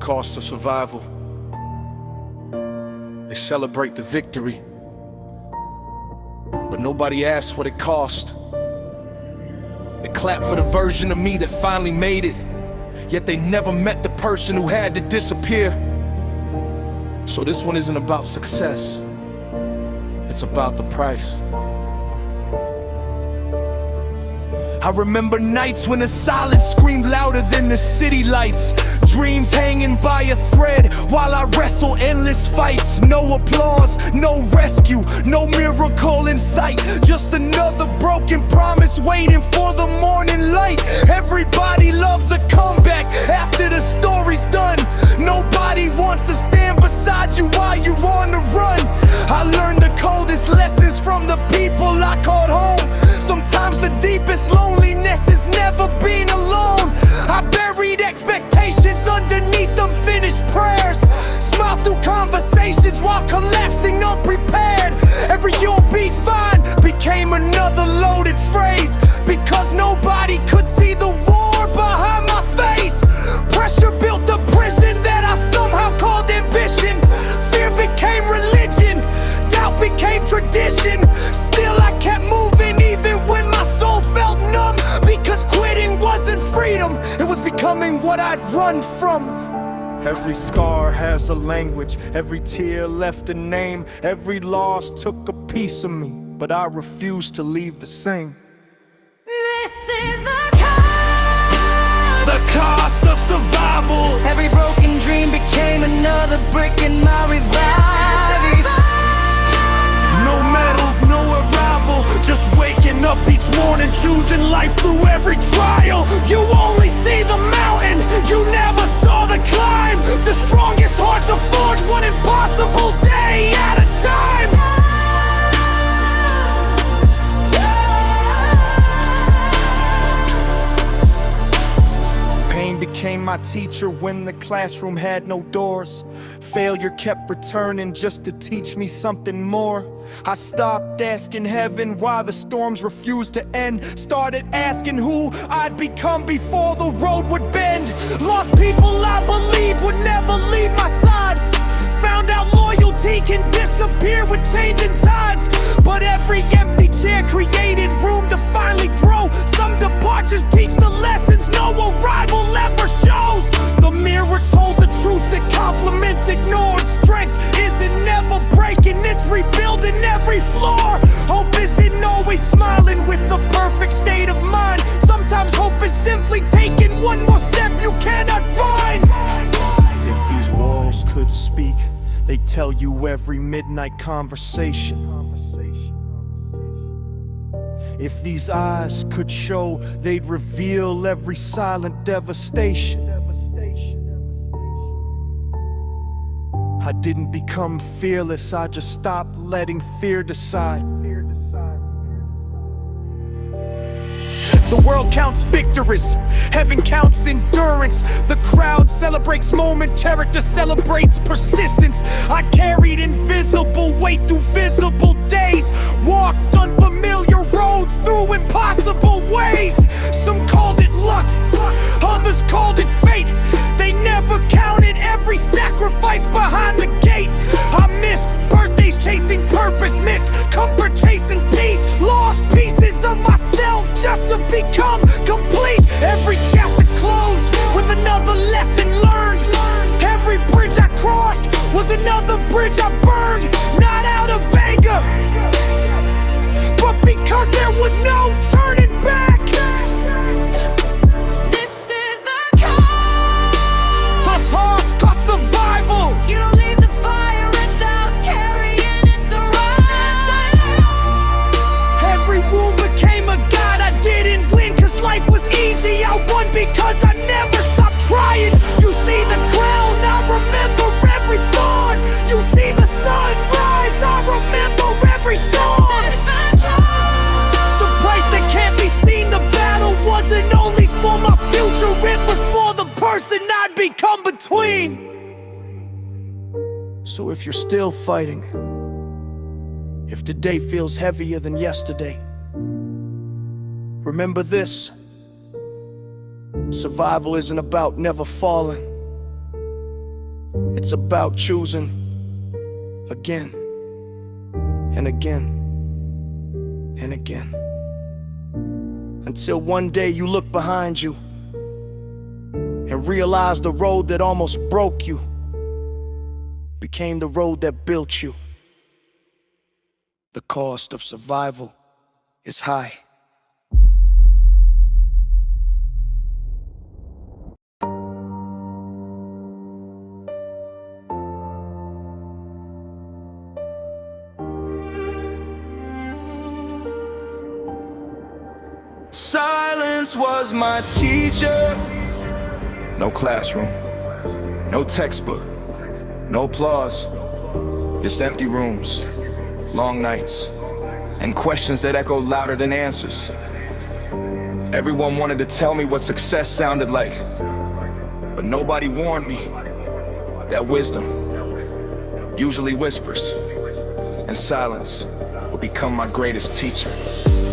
cost of survival. They celebrate the victory, but nobody asks what it cost. They clap for the version of me that finally made it, yet they never met the person who had to disappear. So this one isn't about success, it's about the price. I remember nights when the silence screamed louder than the city lights. Dreams hanging by a thread while I wrestle endless fights. No applause, no rescue, no miracle in sight. Just another broken promise waiting for the morning light. Everybody loves a comeback after the story's done. Nobody wants to stand beside you while you're on the run. I learned the coldest lessons from the people I called home. Sometimes the deepest loneliness is never being alone. I buried expectations underneath unfinished prayers. Smiled through conversations while collapsing unprepared. Every "you'll be fine" became another loaded phrase, because nobody could see the war behind my face. Pressure built a prison that I somehow called ambition. Fear became religion, doubt became tradition. Still I kept moving even when my soul felt numb, because quitting wasn't freedom, it was becoming what I'd run from. Every scar has a language, every tear left a name. Every loss took a piece of me, but I refuse to leave the same. This is the cost of survival. Every broken dream became another brick in my revival. No medals, no arrival, just waking up each morning, choosing life through every trial. You only see the mountain, you never saw the climb. The strongest hearts are forged one impossible day at a time. Pain became my teacher when the classroom had no doors. Failure kept returning just to teach me something more. I stopped asking heaven why the storms refused to end. Started asking who I'd become before the road would bend. Lost people I believed would never leave my side. Found out loyalty can disappear with changing tides. But every empty chair created room to finally grow. Some departures teach the lessons no arrival ever shows. The mirror told the truth that compliments ignored. Strength isn't never breaking, it's rebuilding every floor. Hope isn't always smiling with the perfect state of mind. Sometimes hope is simply taking one more step you cannot find. If these walls could speak, they'd tell you every midnight conversation. If these eyes could show, they'd reveal every silent devastation. I didn't become fearless, I just stopped letting fear decide. The world counts victories, heaven counts endurance. The crowd celebrates moment, character celebrates persistence. I carried invisible weight through visible days, walked unfamiliar roads through impossible ways. Some called it luck, others called it fate. They never counted every sacrifice behind the gate. I missed birthdays chasing purpose, missed comfort chasing peace. Lost pieces of myself just to become complete. Every chapter closed with another lesson learned. Every bridge I crossed was another bridge I burned. Not out of anger, but because there was no turning back. This is the cost of survival. You don't leave the fire without carrying it to rise. Every wound became a god. I didn't win cause life was easy, I won because I never stopped trying. You see the crown, I remember every thorn. You see the sunrise, I remember every storm. The price that can't be seen, the battle wasn't only for my future, it was for the person I'd become between. So if you're still fighting, if today feels heavier than yesterday, remember this: survival isn't about never falling. It's about choosing again and again and again, until one day you look behind you and realize the road that almost broke you became the road that built you. The cost of survival is high. Silence was my teacher. No classroom, no textbook, no applause, just empty rooms, long nights, and questions that echo louder than answers. Everyone wanted to tell me what success sounded like, but nobody warned me that wisdom usually whispers, and silence will become my greatest teacher.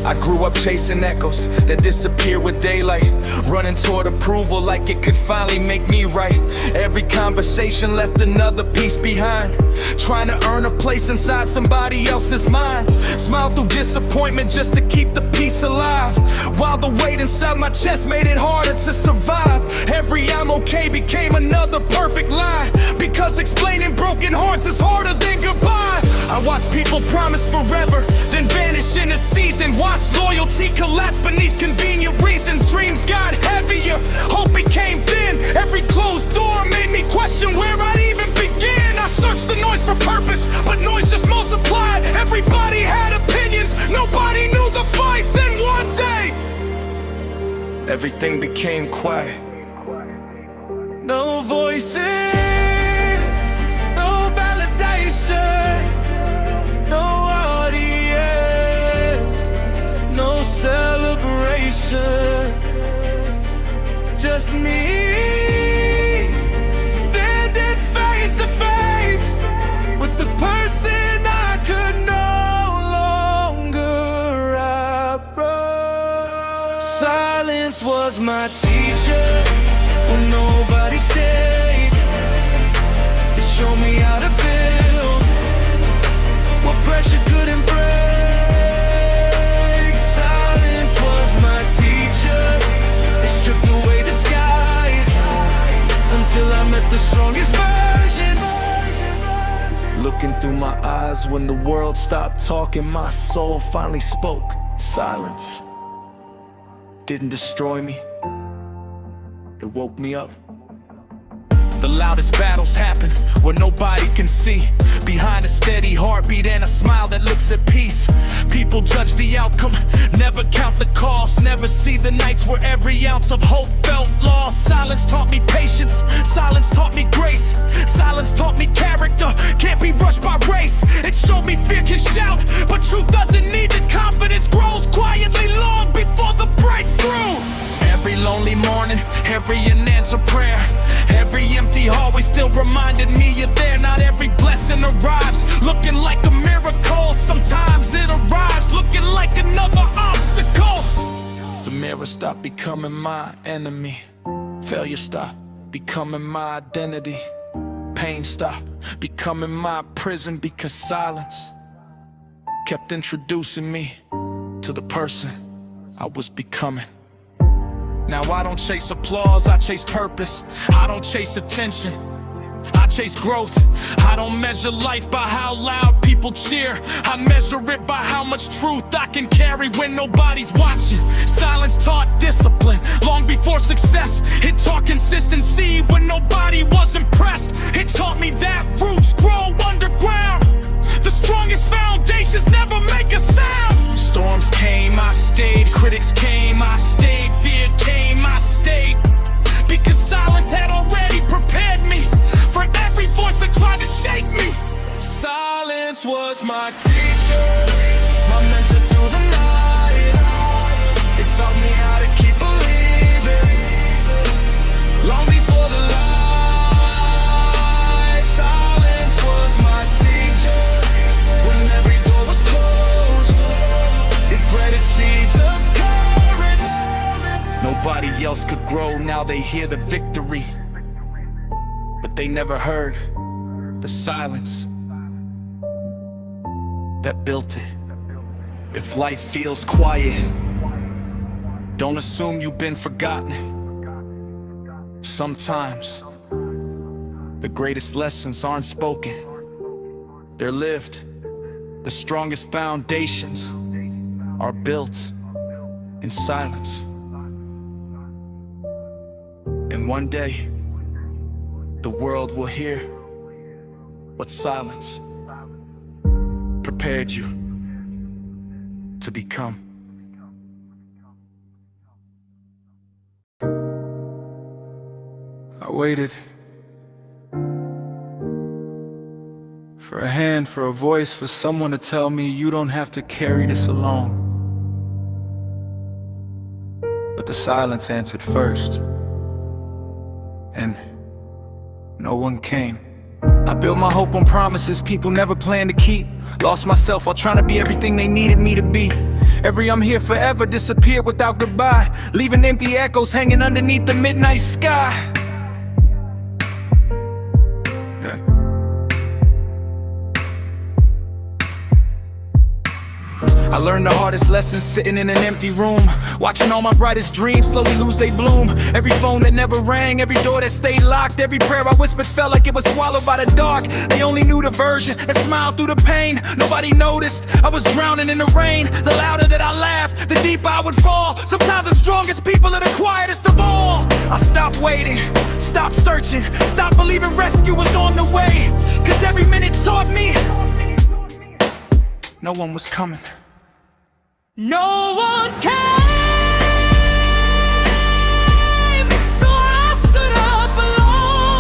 I grew up chasing echoes that disappear with daylight, running toward approval like it could finally make me right. Every conversation left another piece behind, trying to earn a place inside somebody else's mind. Smile through disappointment just to keep the peace alive, while the weight inside my chest made it harder to survive. Every "I'm okay" became another perfect lie, because explaining broken hearts is harder than goodbye. I watched people promise forever, then vanish in a season. Watched loyalty collapse beneath convenient reasons. Dreams got heavier, hope became thin. Every closed door made me question where I'd even begin. I searched the noise for purpose, but noise just multiplied. Everybody had opinions, nobody knew the fight. Then one day, everything became quiet. No voices, no validation, no audience, no celebration. Just me, standing face to face with the person I could no longer outrun. Silence was my teacher when nobody stayed. It showed me how to build what pressure couldn't break. Silence was my teacher. It stripped away disguise until I met the strongest version. Looking through my eyes when the world stopped talking, my soul finally spoke. Silence didn't destroy me, it woke me up. The loudest battles happen where nobody can see, behind a steady heartbeat and a smile that looks at peace. People judge the outcome, never count the cost, never see the nights where every ounce of hope felt lost. Silence taught me patience, silence taught me grace, silence taught me character can't be rushed by race. It showed me fear can shout, but truth doesn't need it. Confidence grows quietly long before the breakthrough. Every lonely morning, every unanswered prayer, every empty hallway still reminded me you're there. Not every blessing arrives looking like a miracle. Sometimes it arrives looking like another obstacle. The mirror stopped becoming my enemy. Failure stopped becoming my identity. Pain stopped becoming my prison, because silence kept introducing me to the person I was becoming. Now I don't chase applause, I chase purpose. I don't chase attention, I chase growth. I don't measure life by how loud people cheer, I measure it by how much truth I can carry when nobody's watching. Silence taught discipline long before success. It taught consistency when nobody was impressed. It taught me that roots grow underground. The strongest foundations never make a sound. Storms came, I stayed. Critics came, I stayed. Fear came, I stayed. Because silence had already prepared me for every voice that tried to shake me. Silence was my teacher, my mentor through the night. It taught me how to keep believing long before the light. Silence was my teacher when every door was closed. It planted seeds of courage. Nobody else could grow, now they hear the victory, but they never heard the silence that built it. If life feels quiet, don't assume you've been forgotten. Sometimes the greatest lessons aren't spoken, they're lived. The strongest foundations are built in silence. And one day, the world will hear what silence prepared you to become. I waited for a hand, for a voice, for someone to tell me you don't have to carry this alone. But the silence answered first, and no one came. I built my hope on promises people never planned to keep. Lost myself while trying to be everything they needed me to be. Every I'm here forever disappeared without goodbye, leaving empty echoes hanging underneath the midnight sky. I learned the hardest lessons sitting in an empty room, watching all my brightest dreams slowly lose their bloom. Every phone that never rang, every door that stayed locked, every prayer I whispered felt like it was swallowed by the dark. They only knew the version that smiled through the pain. Nobody noticed I was drowning in the rain. The louder that I laughed, the deeper I would fall. Sometimes the strongest people are the quietest of all. I stopped waiting, stopped searching, stopped believing rescue was on the way. Cause every minute taught me no one was coming. No one came, so I stood up alone.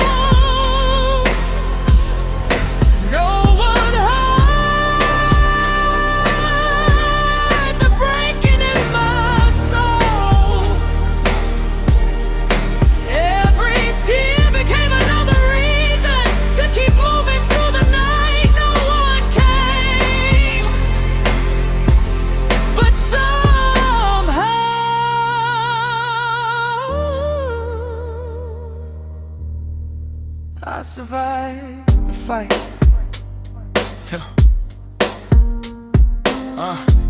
No one heard the breaking in my soul. Every tear became another reason to keep moving through the night. No one came, but somehow I survived the fight.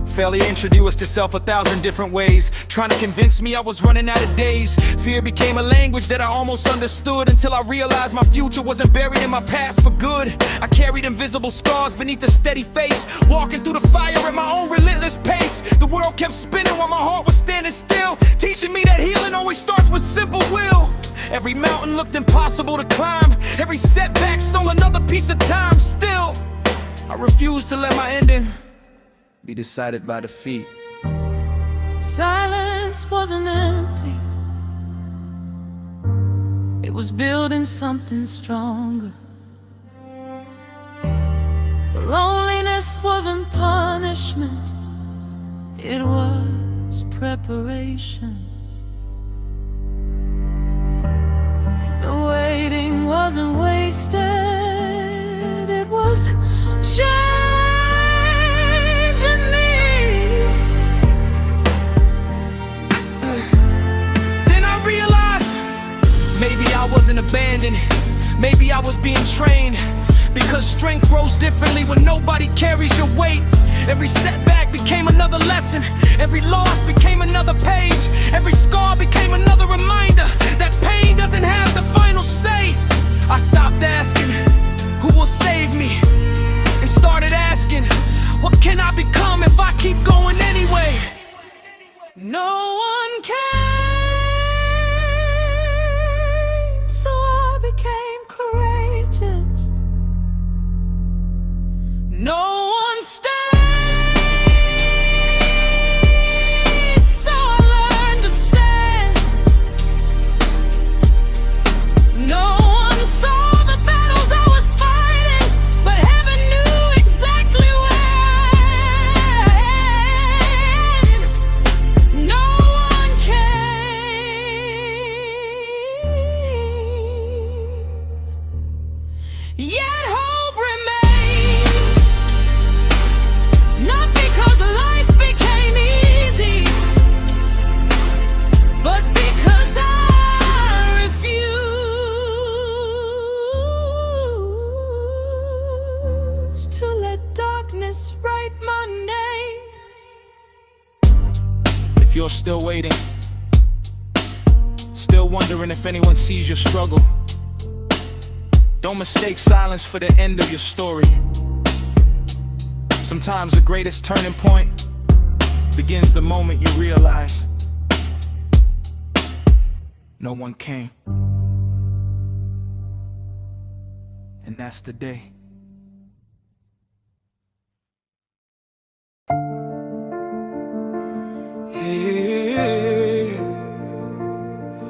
Failure introduced itself 1,000 different ways, trying to convince me I was running out of days. Fear became a language that I almost understood, until I realized my future wasn't buried in my past for good. I carried invisible scars beneath a steady face, walking through the fire at my own relentless pace. The world kept spinning while my heart was standing still, teaching me that healing always starts with simple will. Every mountain looked impossible to climb, every setback stole another piece of time. Still, I refused to let my ending be decided by defeat. Silence wasn't empty, it was building something stronger. The loneliness wasn't punishment, it was preparation. The waiting wasn't wasted, it was changing me. Then I realized maybe I wasn't abandoned, maybe I was being trained. Because strength grows differently when nobody carries your weight. Every setback became another lesson, every loss became another page, every scar became another reminder that pain doesn't have the final say. I stopped asking, who will save me? And started asking, what can I become if I keep going anyway? No one came, so I became courageous. No one stayed, so I learned to stand. you're still waiting, still wondering if anyone sees your struggle, don't mistake silence for the end of your story. Sometimes the greatest turning point begins the moment you realize no one came. And that's the day. Yeah,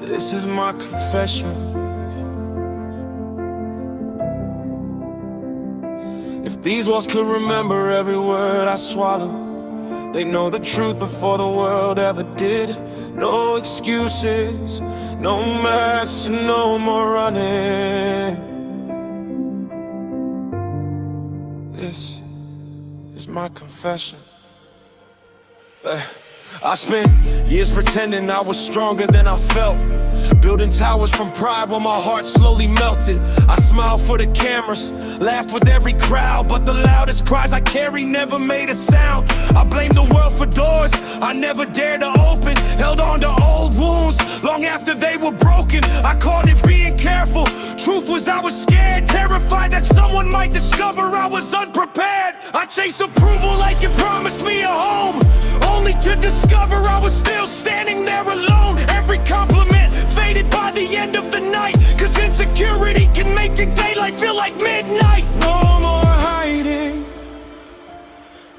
this is my confession. If these walls could remember every word I swallow, they know the truth before the world ever did. No excuses, no mess, no more running. This is my confession. I spent years pretending I was stronger than I felt, building towers from pride while my heart slowly melted. I smiled for the cameras, laughed with every crowd, but the loudest cries I carry never made a sound. I blamed the world for doors I never dared to open, held on to old wounds long after they were broken. I called it being careful. Truth was I was scared, terrified that someone might discover I was unprepared. I chased approval like it promised me a home, only to discover I was still standing there alone. Every compliment faded by the end of the night, cause insecurity can make the daylight feel like midnight. No more hiding,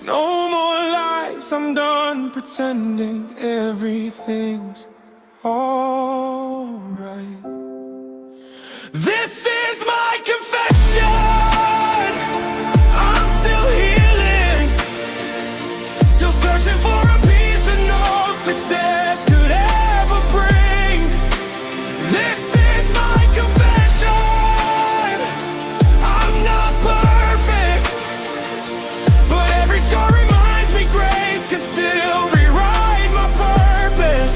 no more lies. I'm done pretending everything's alright. This is my confession. I'm still healing, still searching for a peace that no success could ever bring. This is my confession. I'm not perfect, but every scar reminds me grace can still rewrite my purpose.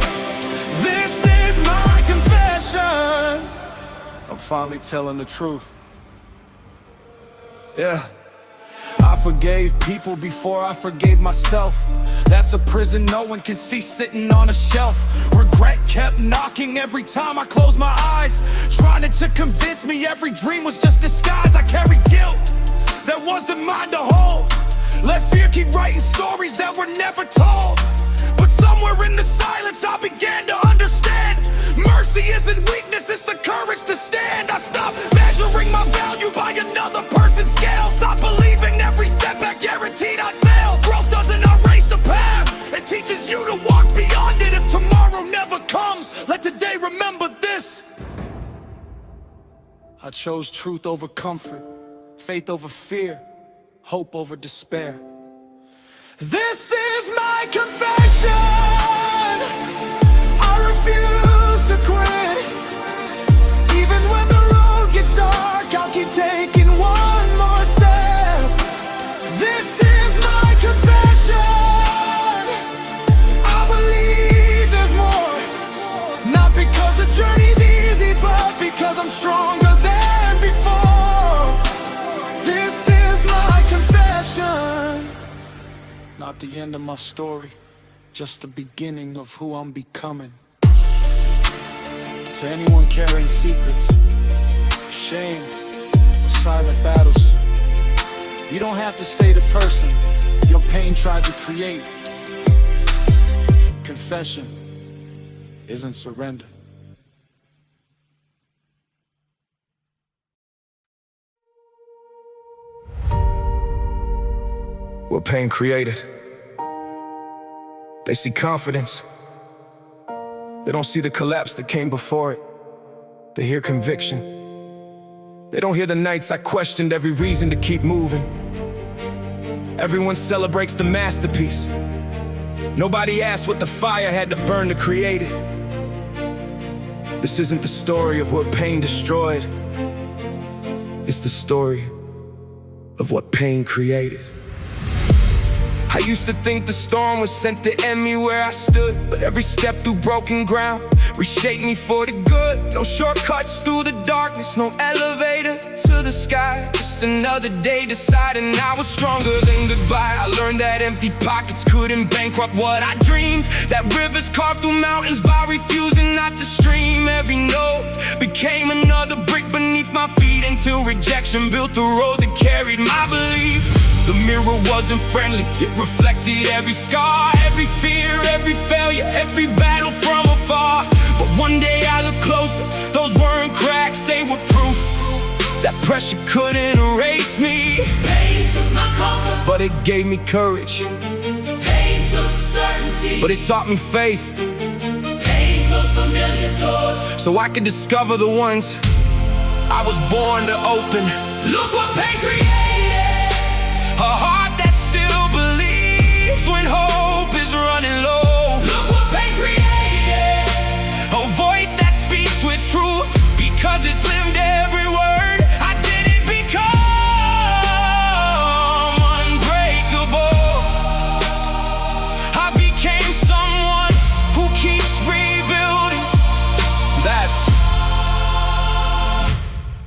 This is my confession. I'm finally telling the truth. Yeah. I forgave people before I forgave myself. That's a prison no one can see sitting on a shelf. Regret kept knocking every time I closed my eyes, trying to convince me every dream was just disguise. I carried guilt that wasn't mine to hold, let fear keep writing stories that were never told. But somewhere in the silence I began to understand, mercy isn't weakness, it's the courage to stand. I stopped measuring my value by another person's scale, stopped believing every setback guaranteed I'd fail. Growth doesn't erase the past, it teaches you to walk beyond it. If tomorrow never comes, let today remember this. I chose truth over comfort, faith over fear, hope over despair. This is my confession. I refuse to quit. Even when the road gets dark, I'll keep taking one more step. This is my confession. I believe there's more, not because the journey's easy, but because I'm stronger than before. This is my confession. Not the end of my story, just the beginning of who I'm becoming. To anyone carrying secrets, shame, or silent battles, you don't have to stay the person your pain tried to create. Confession isn't surrender. What pain created, they see confidence. They don't see the collapse that came before it. They hear conviction. They don't hear the nights I questioned every reason to keep moving. Everyone celebrates the masterpiece. Nobody asks what the fire had to burn to create it. This isn't the story of what pain destroyed. It's the story of what pain created. I used to think the storm was sent to end me where I stood, but every step through broken ground reshape me for the good. No shortcuts through the darkness, no elevator to the sky. Just another day deciding I was stronger than goodbye. I learned that empty pockets couldn't bankrupt what I dreamed, that rivers carved through mountains by refusing not to stream. Every note became another brick beneath my feet, until rejection built the road that carried my belief. The mirror wasn't friendly, it reflected every scar, every fear, every failure, every battle from afar. But one day I looked closer, those weren't cracks, they were proof that pressure couldn't erase me. Pain took my comfort, But it gave me courage. pain took certainty, But it taught me faith, pain closed familiar doors. so I could discover the ones I was born to open. Look what pain created. A heart that still believes when hope is running low. Look what pain created. A voice that speaks with truth because it's lived every word. I didn't become unbreakable, I became someone who keeps rebuilding. That's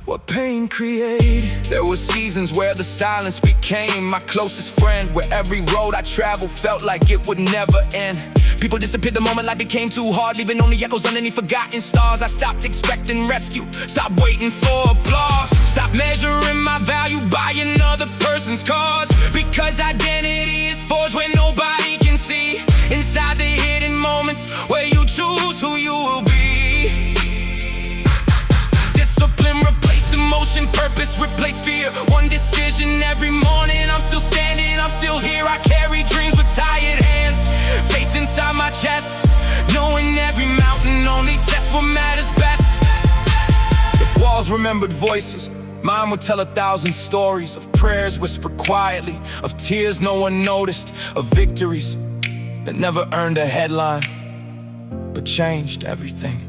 what pain created. There were seasons where the silence became my closest friend, where every road I traveled felt like it would never end. People disappeared the moment life became too hard, leaving only echoes underneath forgotten stars. I stopped expecting rescue, stopped waiting for applause, stopped measuring my value by another person's cause. Because identity is forged when nobody can see, inside the hidden moments where you choose who you will be. Discipline replaced emotion, purpose replaced fear. One decision every morning, I'm still standing, I'm still here. I carry dreams with tired hands, faith inside my chest, knowing every mountain only tests what matters best. If walls remembered voices, mine would tell 1,000 stories of prayers whispered quietly, of tears no one noticed, of victories that never earned a headline but changed everything.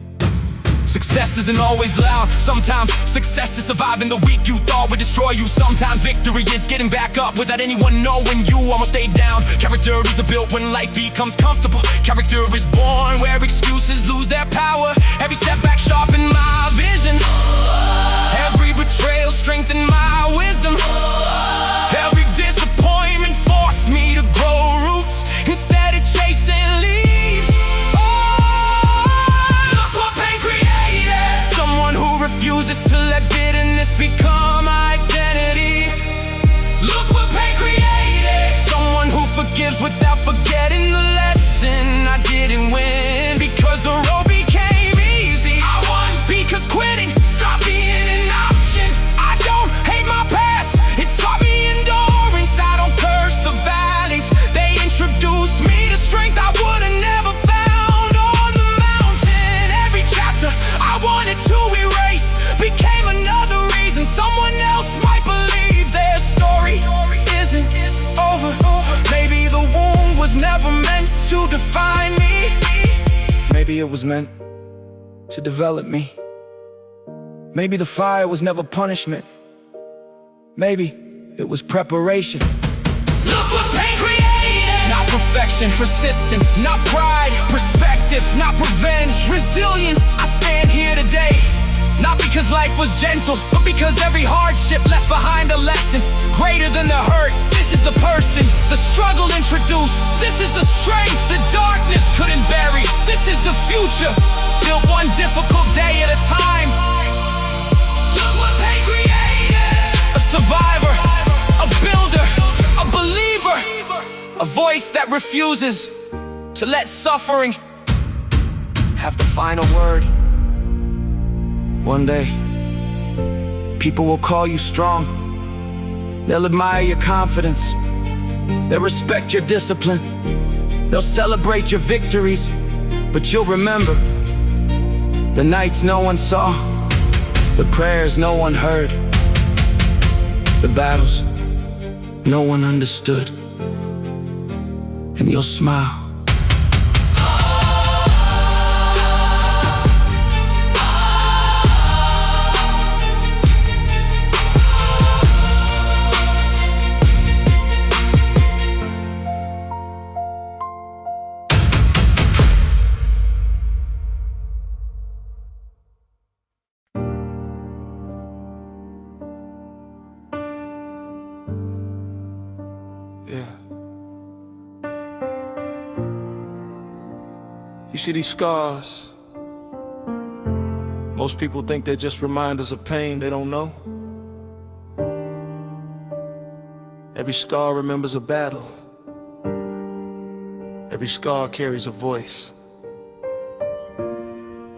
Success isn't always loud. Sometimes success is surviving the weak you thought would destroy you. Sometimes victory is getting back up without anyone knowing you almost stayed down. Character is built when life becomes comfortable. Character is born where excuses lose their power. Every setback sharpened my vision, every betrayal strengthened my wisdom. Every disappointment forced me to grow roots instead of chasing leaves. Refuses to let bitterness become identity. Look what pain created. Someone who forgives without forgetting the lesson I didn't win. Because the road became easy, I won. because quitting stopped being an option. I don't hate my past, it taught me endurance. I don't curse the valleys, they introduced me to strength I would have never found on the mountain. Every chapter I wanted to erase became another reason someone else might believe their story isn't over. Maybe the wound was never meant to define me. Maybe it was meant to develop me. Maybe the fire was never punishment. Maybe it was preparation. Look what pain created. Not perfection, persistence. Not pride, perspective. Not revenge, resilience. I stand here today, not because life was gentle, but because every hardship left behind a lesson greater than the hurt. This is the person the struggle introduced. This is the strength the darkness couldn't bury. This is the future, built one difficult day at a time. Look what pain created. A survivor, a builder, a believer, a voice that refuses to let suffering have the final word. One day, people will call you strong. They'll admire your confidence. They'll respect your discipline. They'll celebrate your victories. But you'll remember the nights no one saw, the prayers no one heard, the battles no one understood. And you'll smile. see these scars? Most people think they're just reminders of pain they don't know. Every scar remembers a battle. Every scar carries a voice.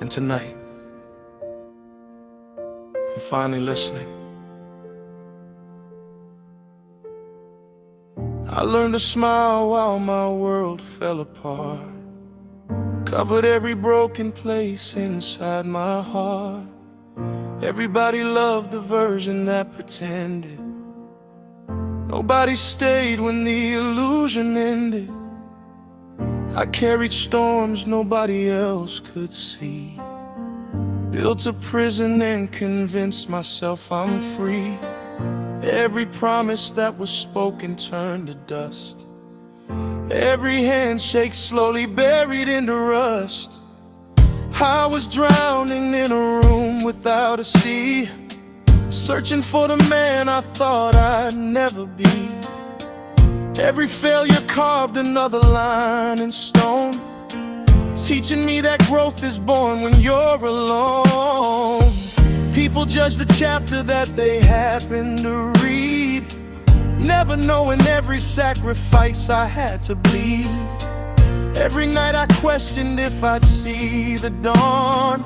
And tonight, I'm finally listening. I learned to smile while my world fell apart. Covered every broken place inside my heart. Everybody loved the version that pretended. Nobody stayed when the illusion ended. I carried storms nobody else could see. Built a prison and convinced myself I'm free. Every promise that was spoken turned to dust. Every handshake slowly buried into rust. I was drowning in a room without a sea, searching for the man I thought I'd never be. Every failure carved another line in stone, teaching me that growth is born when you're alone. People judge the chapter that they happen to read, never knowing every sacrifice I had to bleed. Every night I questioned if I'd see the dawn.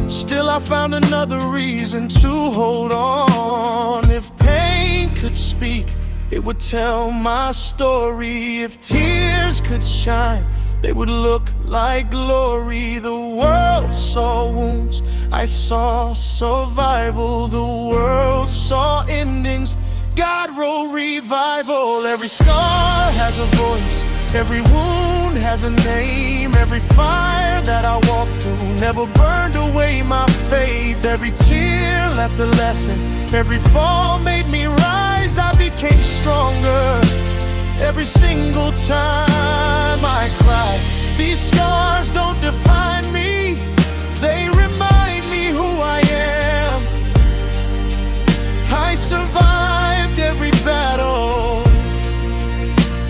Still I found another reason to hold on. If pain could speak, it would tell my story. If tears could shine, they would look like glory. The world saw wounds, I saw survival. The world saw endings, God wrote revival. Every scar has a voice, every wound has a name. Every fire that I walked through never burned away my faith. Every tear left a lesson, every fall made me rise. I became stronger every single time I cried. These scars don't define me, they remind me who I am. I survived every battle,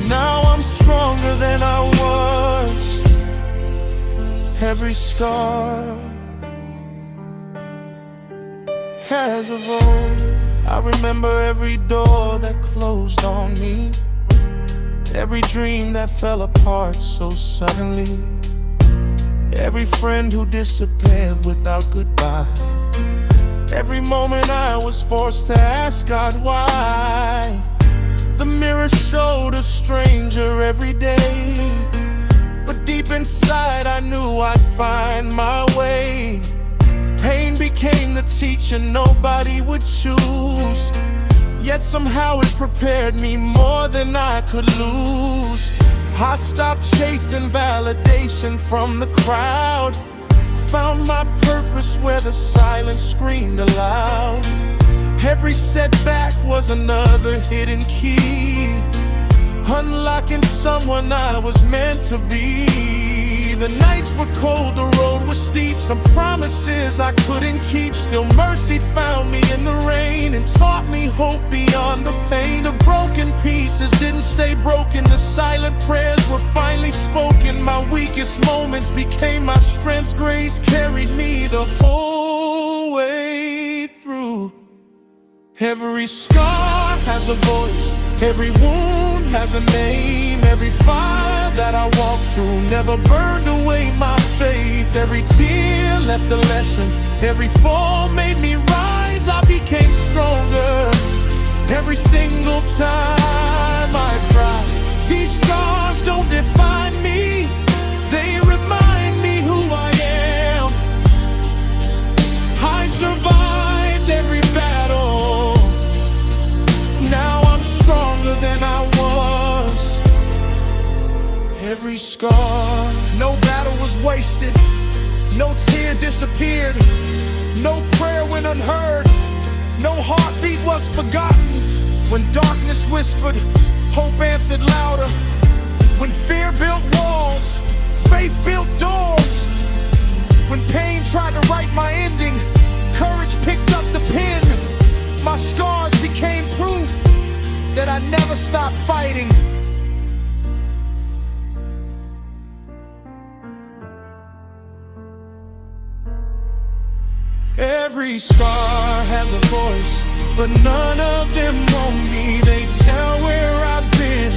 now I'm stronger than I was. Every scar has a voice. I remember every door that closed on me, every dream that fell apart so suddenly, every friend who disappeared without goodbye, every moment I was forced to ask God why. The mirror showed a stranger every day, but deep inside I knew I'd find my way. Pain became the teacher nobody would choose, yet somehow it prepared me more than I could lose. I stopped chasing validation from the crowd, found my purpose where the silence screamed aloud. Every setback was another hidden key, unlocking someone I was meant to be. The nights were cold, the road was steep, some promises I couldn't keep. Still mercy found me in the rain and taught me hope beyond the pain. The broken pieces didn't stay broken, the silent prayers were finally spoken. My weakest moments became my strength, grace carried me the whole way through. Every scar has a voice, every wound has a name. Every fire that I walked through never burned away my faith. Every tear left a lesson, every fall made me rise. I became stronger every single time I cried. These scars don't define me, they remind me who I am. I survived every battle, now I'm stronger than I was. Every scar, no battle was wasted, no tear disappeared, no prayer went unheard, no heartbeat was forgotten. When darkness whispered, hope answered louder. When fear built walls, faith built doors. When pain tried to write my ending, courage picked up the pen. My scars became proof that I never stopped fighting. Every scar has a voice, but none of them want me. They tell where I've been,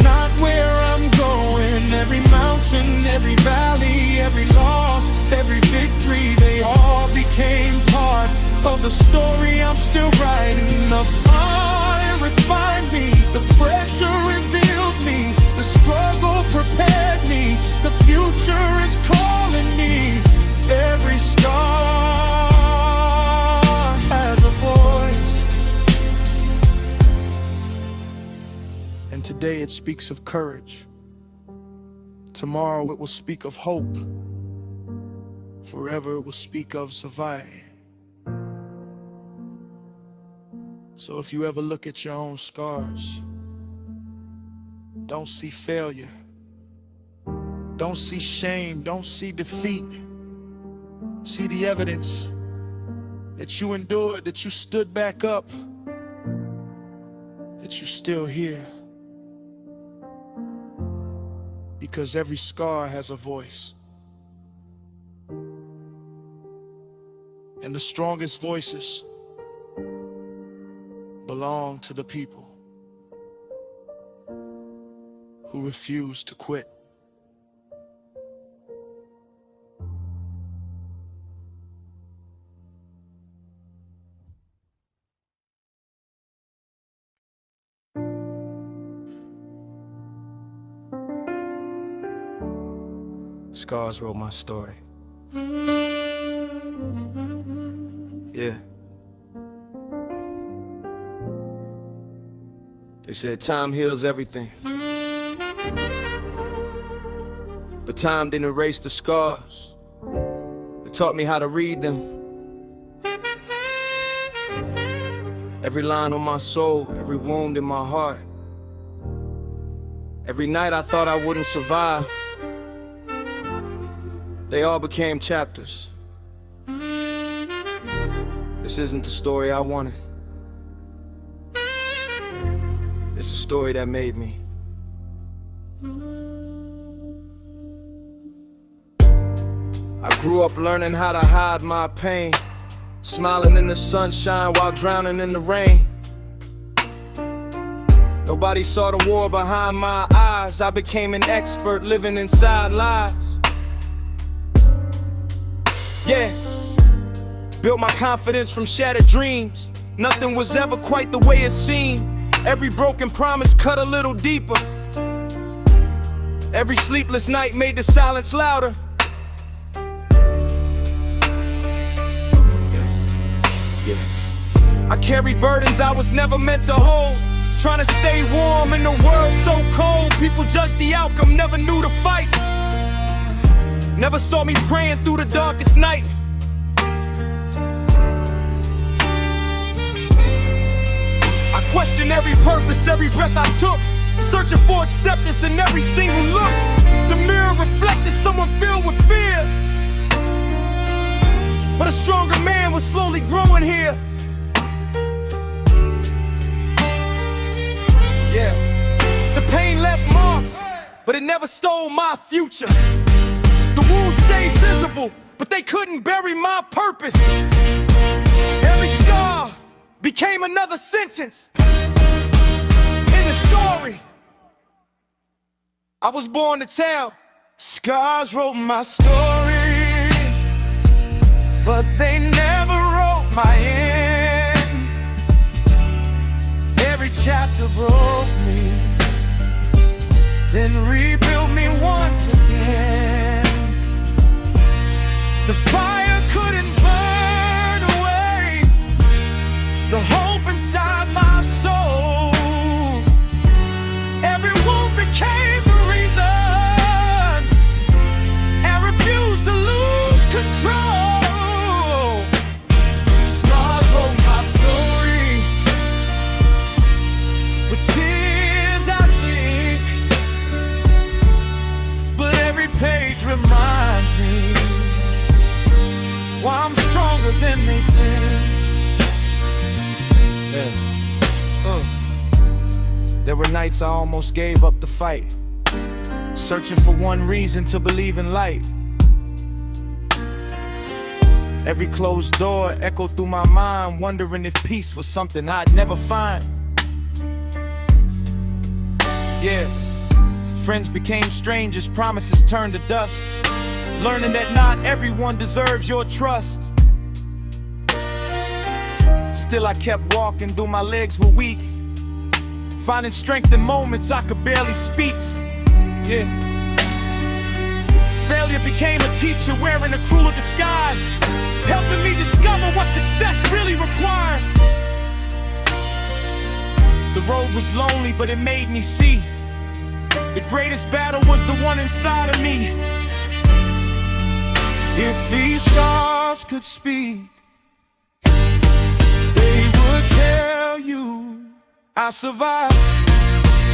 not where I'm going. Every mountain, every valley, every loss, every victory, they all became part of the story I'm still writing. The fire refined me, the pressure revealed me, the struggle prepared me, the future is calling me. Every scar has a voice, and today it speaks of courage. Tomorrow it will speak of hope. Forever it will speak of surviving. So if you ever look at your own scars, don't see failure, don't see shame, don't see defeat. See the evidence that you endured, that you stood back up, that you're still here. Because every scar has a voice. And the strongest voices belong to the people who refuse to quit. Scars wrote my story. Yeah. They said time heals everything, but time didn't erase the scars. It taught me how to read them. Every line on my soul, every wound in my heart. Every night I thought I wouldn't survive. They all became chapters. This isn't the story I wanted. It's a story that made me. I grew up learning how to hide my pain, smiling in the sunshine while drowning in the rain. Nobody saw the war behind my eyes. I became an expert living inside lies. Yeah, built my confidence from shattered dreams. Nothing was ever quite the way it seemed. Every broken promise cut a little deeper. Every sleepless night made the silence louder. Yeah. I carry burdens I was never meant to hold. Trying to stay warm in the world so cold. People judge the outcome, never knew the fight. Never saw me praying through the darkest night. I question every purpose, every breath I took, searching for acceptance in every single look. The mirror reflected someone filled with fear, but a stronger man was slowly growing here. Yeah, the pain left marks, but it never stole my future. The wounds stayed visible, but they couldn't bury my purpose. Every scar became another sentence in the story I was born to tell. Scars wrote my story, but they never wrote my end. Every chapter broke me, then rebuilt me once again. The fire couldn't burn away the hope inside my soul. Every wound became the reason and refused to lose control. Scars wrote my story with tears I speak, but every page reminds me why I'm stronger than they think. Yeah. There were nights I almost gave up the fight, searching for one reason to believe in light. Every closed door echoed through my mind, wondering if peace was something I'd never find. Yeah, friends became strangers, promises turned to dust, learning that not everyone deserves your trust. Still I kept walking, though my legs were weak, finding strength in moments I could barely speak. Yeah. Failure became a teacher wearing a cruel disguise, helping me discover what success really requires. The road was lonely, but it made me see the greatest battle was the one inside of me. If these scars could speak, they would tell you I survived.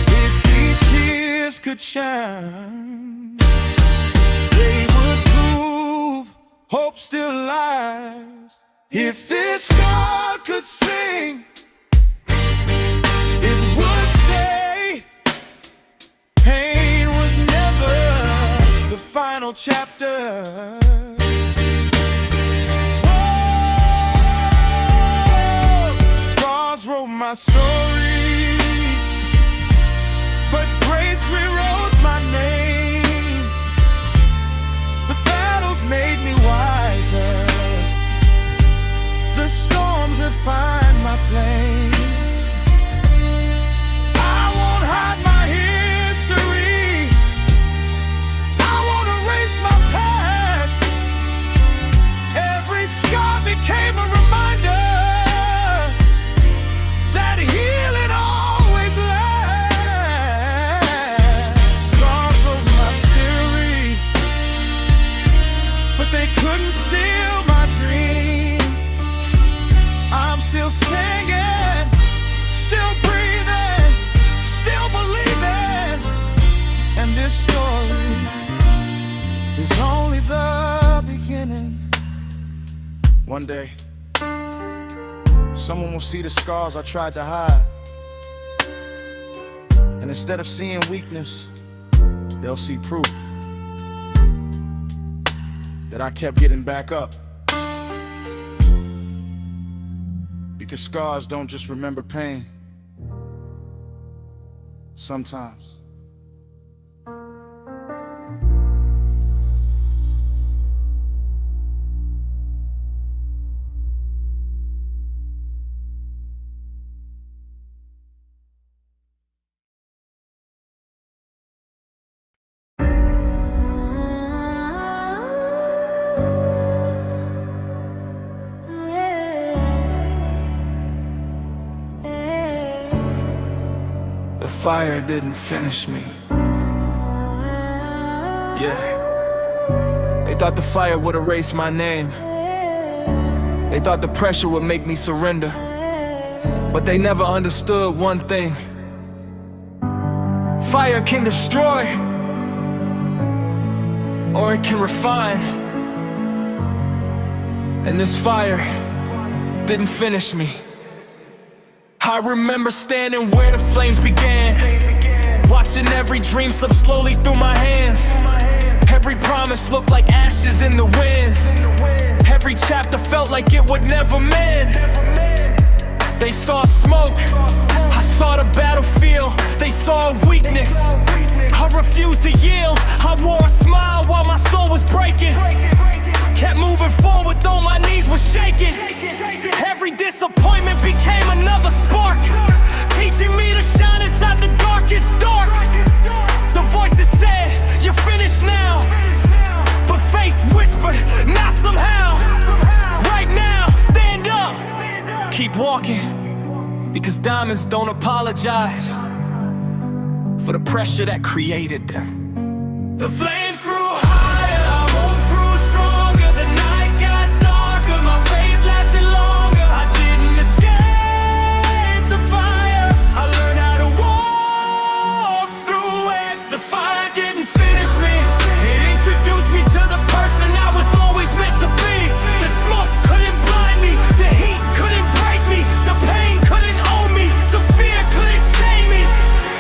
If these tears could shine, they would prove hope still lies. If this God could sing, it would say pain was never the final chapter. Oh, scars wrote my story, but grace rewrote my name. The battles made me wiser, the storms refined my flame. I won't hide my history, I won't erase my past. Every scar became a reminder that healing always lasts. Scars wrote my story, but they couldn't steal my dream. I'm still singing, still breathing, still believing, and this story is only the beginning. One day, someone will see the scars I tried to hide, and instead of seeing weakness, they'll see proof that I kept getting back up. Because scars don't just remember pain. Sometimes the fire didn't finish me. Yeah. They thought the fire would erase my name. They thought the pressure would make me surrender. But they never understood one thing. Fire can destroy, or it can refine. And this fire didn't finish me. I remember standing where the flames began, watching every dream slip slowly through my hands. Every promise looked like ashes in the wind. Every chapter felt like it would never mend. They saw smoke, I saw the battlefield. They saw weakness, I refused to yield. I wore a smile while my soul was breaking. Kept moving forward though my knees were shaking. Every disappointment became another spark, teaching me to shine inside the darkest dark. The voices said, you're finished now, but faith whispered, not somehow. Right now, stand up, keep walking, because diamonds don't apologize for the pressure that created them. The flames grew higher, I won't grow stronger. The night got darker, my faith lasted longer. I didn't escape the fire, I learned how to walk through it. The fire didn't finish me, it introduced me to the person I was always meant to be. The smoke couldn't blind me, the heat couldn't break me, the pain couldn't own me, the fear couldn't chain me.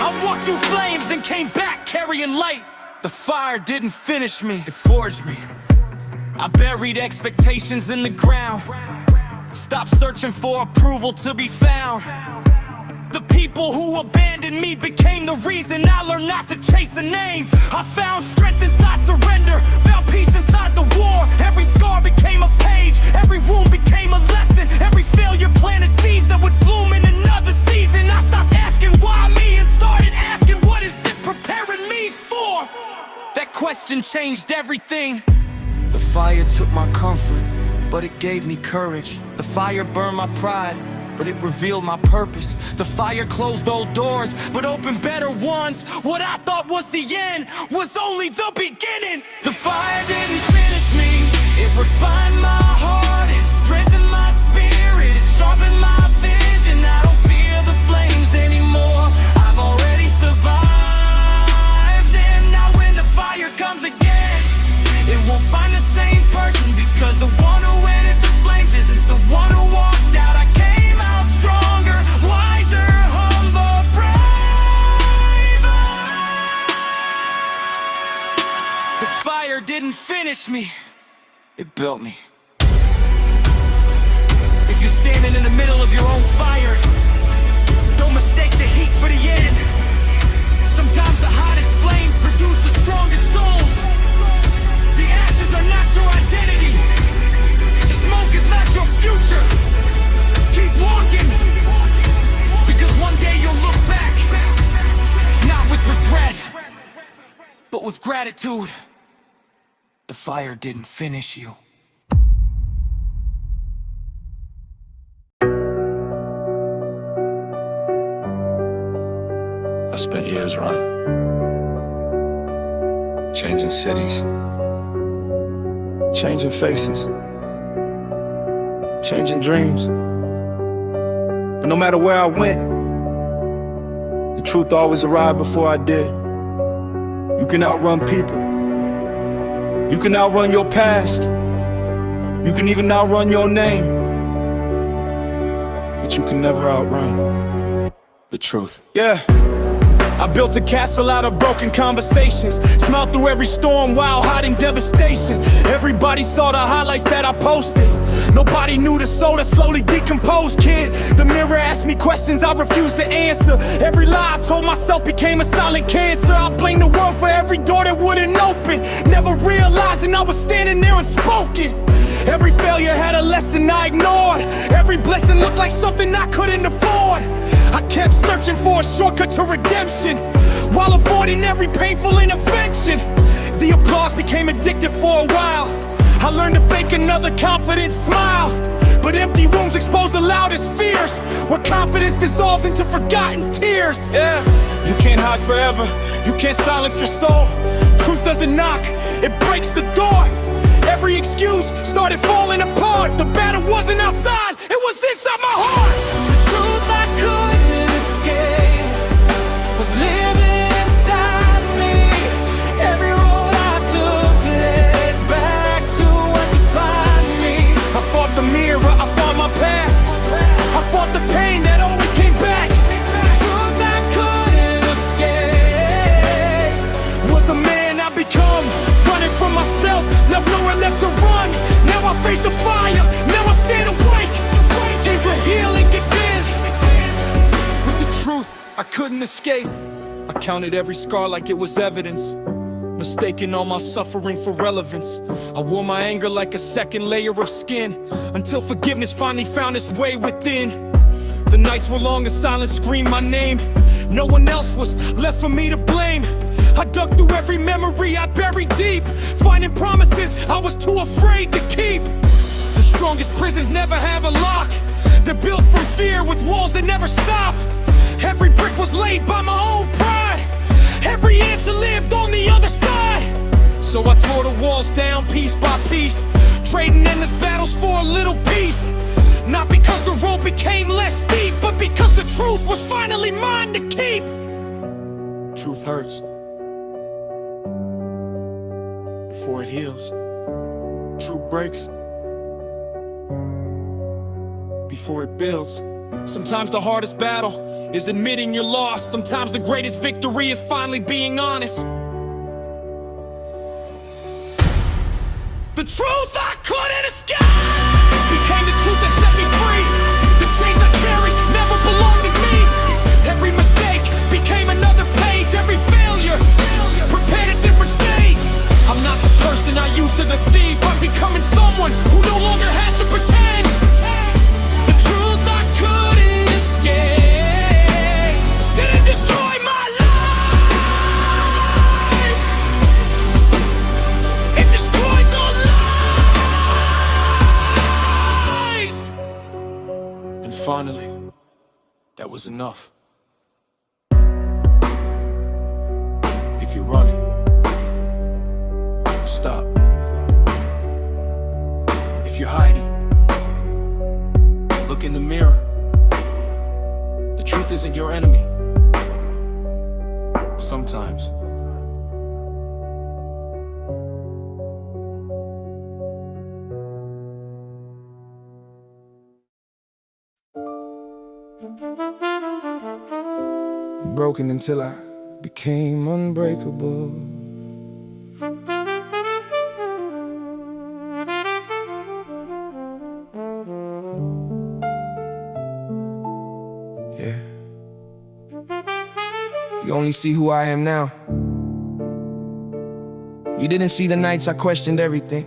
I walked through flames and came back carrying light. The fire didn't finish me, it forged me. I buried expectations in the ground. Stopped searching for approval to be found. The people who abandoned me became the reason I learned not to chase a name. I found strength inside surrender, found peace inside the war. Every scar became a page, every wound became a lesson. Every failure planted seeds that would bloom in another season. I stopped asking why me and started asking what is this preparing me for? That question changed everything. The fire took my comfort, but it gave me courage. The fire burned my pride, but it revealed my purpose. The fire closed old doors, but opened better ones. What I thought was the end was only the beginning. The fire didn't finish me, it refined my heart, it strengthened my spirit, it sharpened my vision. I don't fear the flames anymore, I've already survived. And now when the fire comes again, it won't find the same person, because the one who entered the flames isn't the one who walked out. I came out stronger, wiser, humble, braver. The fire didn't finish me, it built me. If you're standing in the middle of your own fire, don't mistake the heat for the end. Sometimes the hottest flames produce the strongest souls. The ashes are not your identity. Smoke is not your future. Keep walking, because one day you'll look back, not with regret, but with gratitude. The fire didn't finish you. I spent years running, changing cities, changing faces, changing dreams. But no matter where I went, the truth always arrived before I did. You can outrun people, you can outrun your past, you can even outrun your name, but you can never outrun the truth. Yeah. I built a castle out of broken conversations, smiled through every storm while hiding devastation. Everybody saw the highlights that I posted, nobody knew the soul that slowly decomposed, kid. The mirror asked me questions I refused to answer. Every lie I told myself became a silent cancer. I blamed the world for every door that wouldn't open, never realizing I was standing there unspoken. Every failure had a lesson I ignored, every blessing looked like something I couldn't afford. I kept searching for a shortcut to redemption, while avoiding every painful intervention. The applause became addictive for a while. I learned to fake another confident smile, but empty rooms expose the loudest fears, where confidence dissolves into forgotten tears. Yeah, you can't hide forever, you can't silence your soul. Truth doesn't knock, it breaks the door. Every excuse started falling apart. The battle wasn't outside, it was inside my heart. The truth I couldn't escape was living inside me. Every road I took led back to what defined me. I fought the mirror, I fought my past, I fought the pain that always came back. The truth I couldn't escape was the man I become, running from myself, left nowhere left to run. Now I face the fire, now I stand awake. Danger healing begins with the truth I couldn't escape. I counted every scar like it was evidence, mistaking all my suffering for relevance. I wore my anger like a second layer of skin, until forgiveness finally found its way within. The nights were long, and silence screamed my name. No one else was left for me to blame. I dug through every memory I buried deep, finding promises I was too afraid to keep. The strongest prisons never have a lock, they're built from fear with walls that never stop. Every brick was laid by my own pride, every answer lived on the other side. So I tore the walls down piece by piece, trading endless battles for a little peace. Not because the road became less steep, but because the truth was finally mine to keep. Truth hurts before it heals. Truth breaks before it builds. Sometimes the hardest battle is admitting you're lost. Sometimes the greatest victory is finally being honest. The The truth I couldn't escape became the truth that set me free. The dreams I carry never belonged to me. Every mistake became another page. Every failure prepared a different stage. I'm not the person I used to deceive, but becoming someone who no longer has to pretend. The truth I couldn't escape didn't destroy my life. It destroyed the lies. And finally, that was enough. If you're running, stop. If you're hiding, look in the mirror. The truth isn't your enemy. Sometimes. Broken until I became unbreakable. Yeah. You only see who I am now. You didn't see the nights I questioned everything.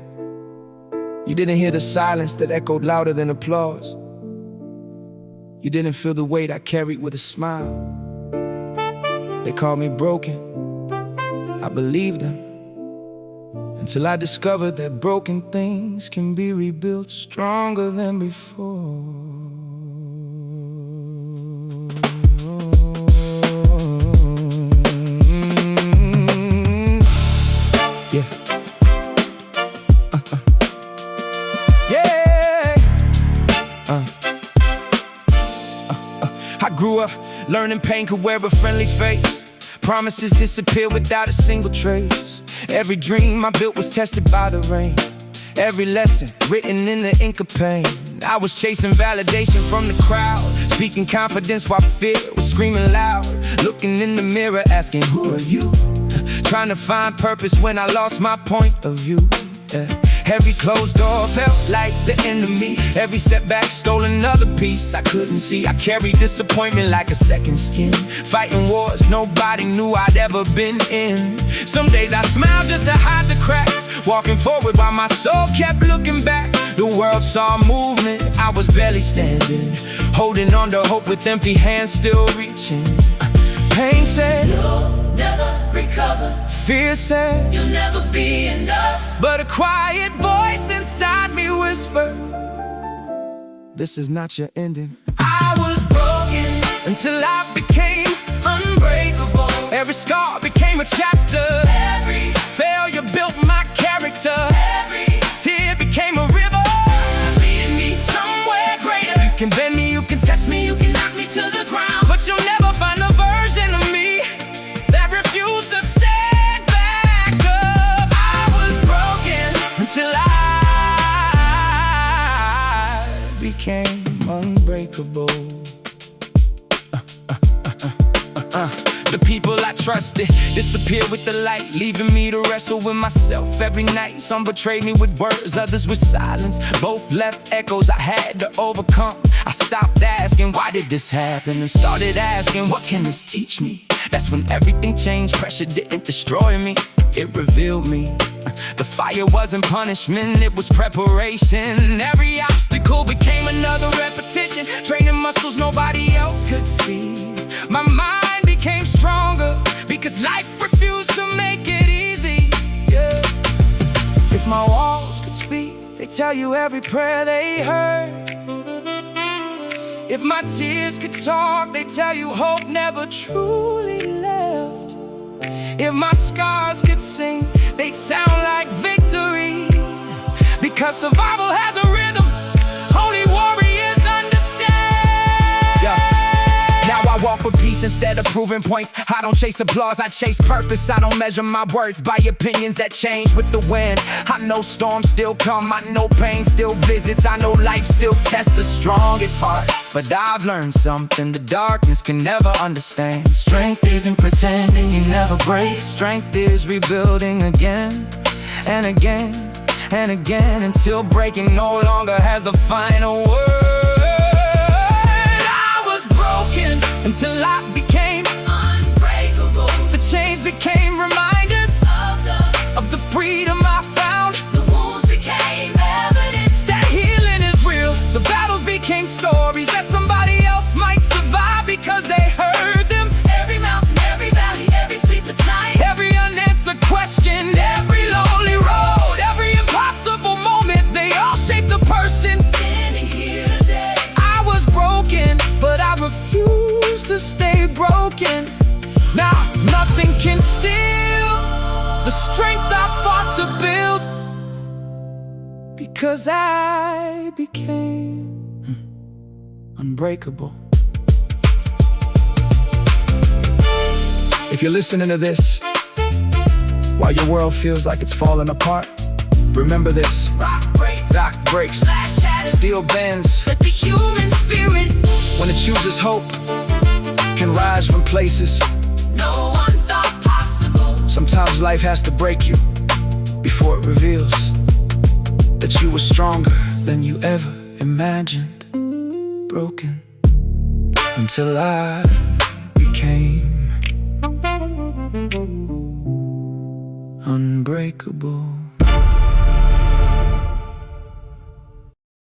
You didn't hear the silence that echoed louder than applause. You didn't feel the weight I carried with a smile. They called me broken, I believed them, until I discovered that broken things can be rebuilt stronger than before. Yeah. Yeah. I grew up learning pain could wear a friendly face. Promises disappear without a single trace. Every dream I built was tested by the rain. Every lesson written in the ink of pain. I was chasing validation from the crowd, speaking confidence while fear was screaming loud. Looking in the mirror asking, who are you? Trying to find purpose when I lost my point of view. Yeah. Every closed door felt like the end of me. Every setback stole another piece I couldn't see. I carried disappointment like a second skin, fighting wars nobody knew I'd ever been in. Some days I smiled just to hide the cracks, walking forward while my soul kept looking back. The world saw movement, I was barely standing, holding on to hope with empty hands still reaching. Pain said, you'll never recover. Fear said, you'll never be enough. But a quiet voice inside me whispered, this is not your ending. I was broken until I became unbreakable. Every scar became a chapter. Every failure built my character. Every tear became a river, leading me somewhere greater. You can bend me, you can test me, you can knock me to the ground, but you'll never find a version of me that refused to stand back up. I was broken until I became unbreakable. The people I trusted disappeared with the light, leaving me to wrestle with myself every night. Some betrayed me with words, others with silence. Both left echoes I had to overcome. I stopped asking, why did this happen? And started asking, what can this teach me? That's when everything changed. Pressure didn't destroy me, it revealed me. The fire wasn't punishment, it was preparation. Every obstacle became another repetition, training muscles nobody else could see. My mind became stronger because life refused to make it easy. Yeah. If my walls could speak, they tell you every prayer they heard. If my tears could talk, they tell you hope never truly left. If my scars could sing, they'd sound like victory. Because survival has a rhythm only warriors understand. Yeah. Now I walk with peace instead of proving points. I don't chase applause, I chase purpose. I don't measure my worth by opinions that change with the wind. I know storms still come, I know pain still visits, I know life still tests the strongest hearts. But I've learned something the darkness can never understand. Strength isn't pretending you never break. Strength is rebuilding again and again and again until breaking no longer has the final word. I was broken until I became unbreakable. the chains became reminders of the freedom I found. The wounds became evidence That healing is real. The battles became stories that somebody else might survive because they heard them. every mountain, every valley, every sleepless night, Every unanswered question, every lonely road, every impossible moment, they all shaped the person. standing here today. I was broken, but I refuse to stay broken. Now nothing can steal the strength I fought to build, because I became unbreakable. If you're listening to this while your world feels like it's falling apart, remember this: Rock breaks, rock breaks, glass shatters, steel bends. but the human spirit, When it chooses hope, can rise from places. no one thought possible. Sometimes life has to break you before it reveals that you were stronger than you ever imagined. Broken until I became unbreakable.